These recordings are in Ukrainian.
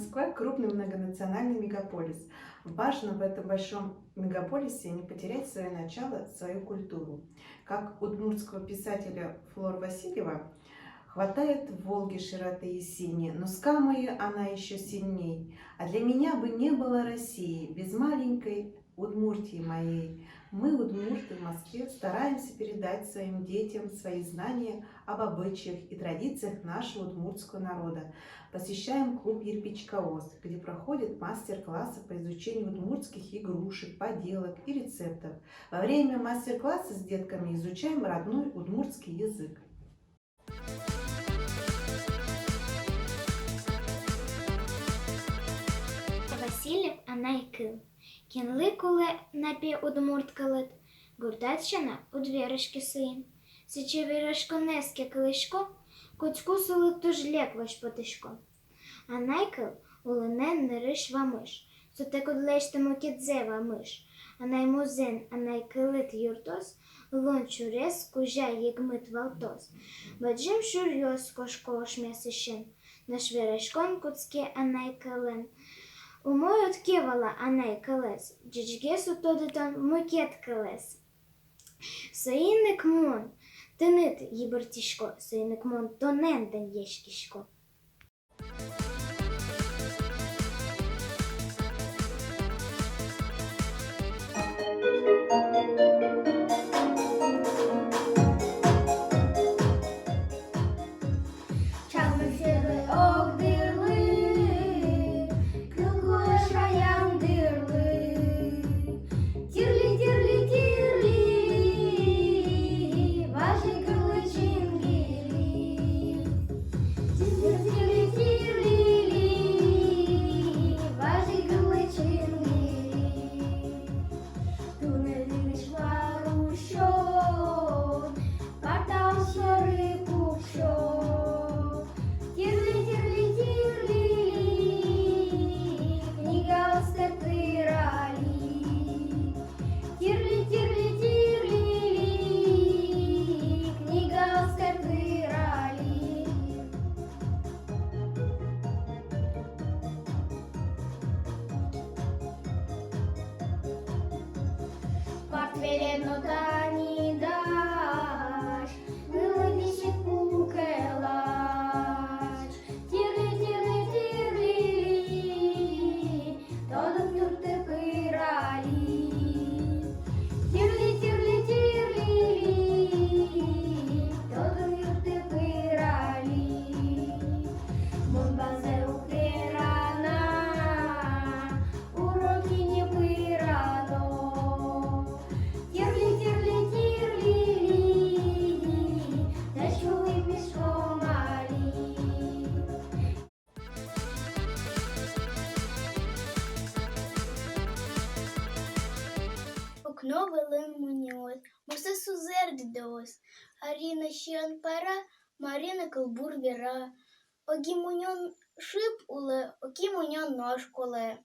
Москва – крупный многонациональный мегаполис. Важно в этом большом мегаполисе не потерять свое начало, свою культуру. Как удмуртского писателя Флор Васильева: «Хватает в Волге широты и синей, но с Камою она еще сильней. А для меня бы не было России без маленькой Удмуртии моей. Мы, удмурты в Москве, стараемся передать своим детям свои знания об обычаях и традициях нашего удмуртского народа. Посещаем клуб «Ерпичкаоз», где проходят мастер-классы по изучению удмуртских игрушек, поделок и рецептов. Во время мастер-класса с детками изучаем родной удмуртский язык». Васильев Анайкыл. Кенлы куле напи удмурткалыт, гурдатчана удверышки сын. Сече верышко неске кылышко, куцку сулык тужлек ваш потышко. Анайкыл улынен нырыш вамыш, сутек удлештему кидзе вамыш. Анаймузен анайкылыт юртос, лон чурес кужа егмыт валтос. Баджим шурьос кошкош мясышен, наш верышкон куцке анайкылен. Умоют кевала анайкылес, джичге сутодытон мукет кылес. Соинник мон, тыныт ебыртишко, соинник мон тоненден ешкишко. Велено тані даш, миловіші кукелаш. Тірли, тодом турте пиралі. Тірли, тодом юрте пиралі. Бомбазе укерана, уроки не пирано. Окно велим муніос, мусе сузерди доос, Арина щен пара, Марина кылбур вера. Оги муньон шип уле, оки муньон нож коле.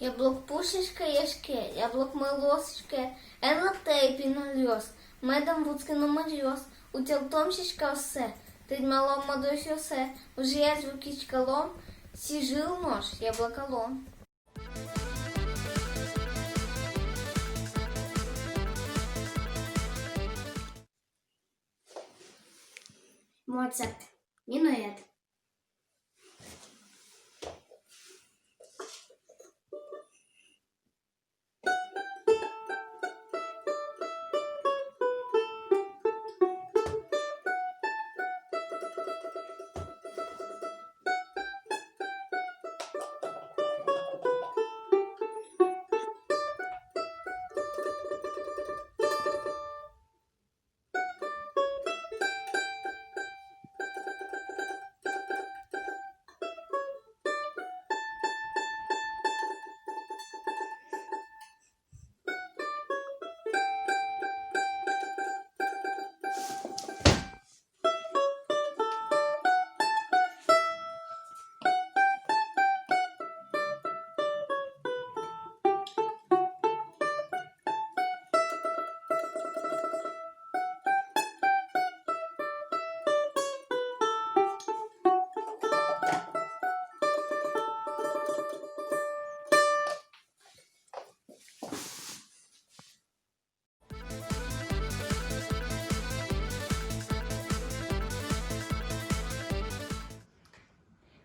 Яблок пушечка яшке, яблок милосечке, енлаптей пінольос, медом вуцкино маріос, утіл томщичка осе, тить малом мадось осе, уже я звукичка лом, сіжил нож, яблоколом. Моцарт. Мінует.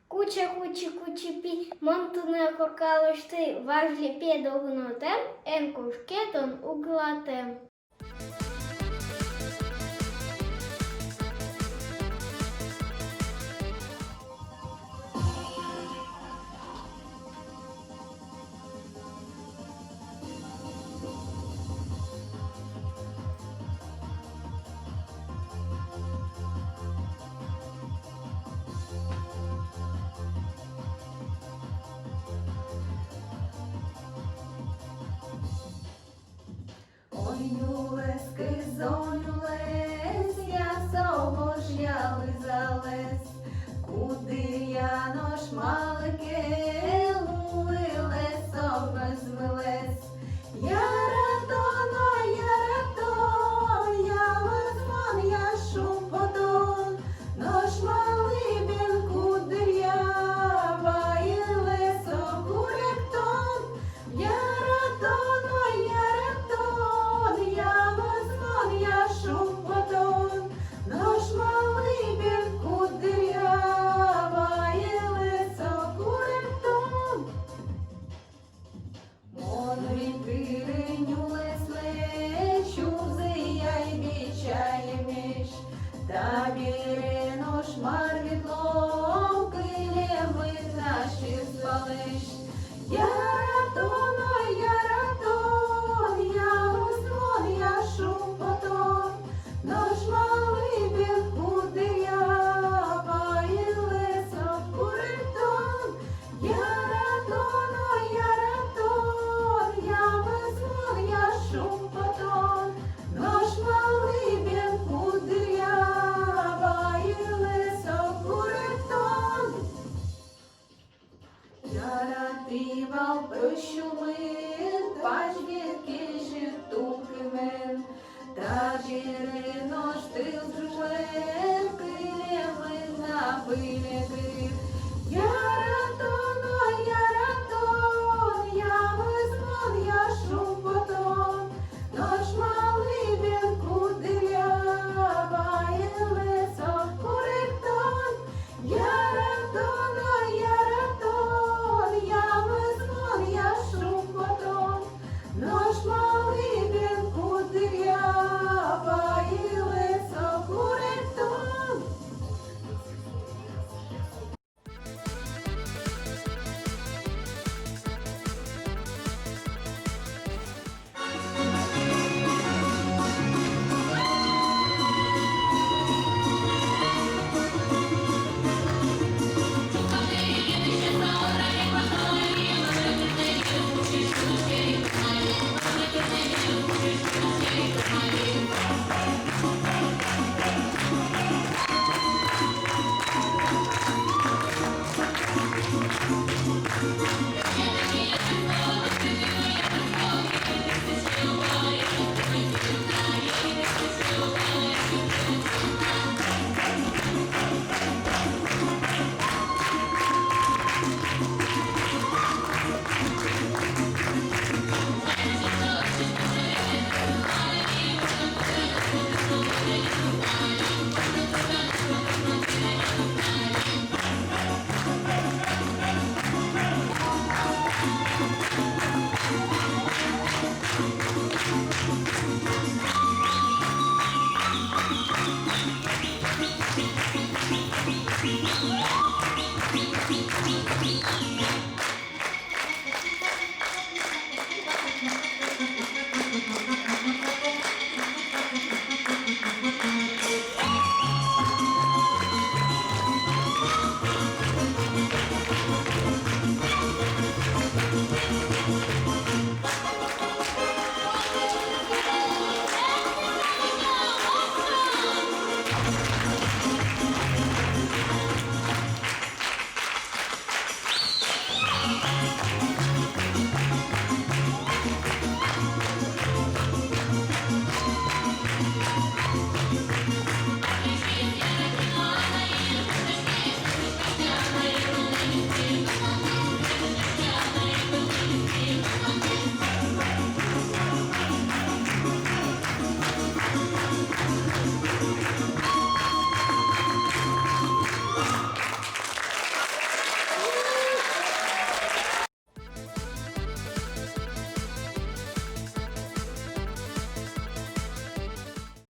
Куча, кучі, пі, монтуне коркалош ти, важлі пєдогнотем, енкушкетон углатем. Ой, юлески, зонюлес, я совож я лизалес, куди я нож малике, луилесом звелес. Я ратоно, я лазман, я шумпотон, нож малий він кудрява, і лесо куректон. Я ратоно, я шумпотон, нож малий він кудрява, і лесо куректон. Монрі пиреню лесле, чузи я й бічає між, та бірену шмар від ловки, лєвит наші звалиш. Я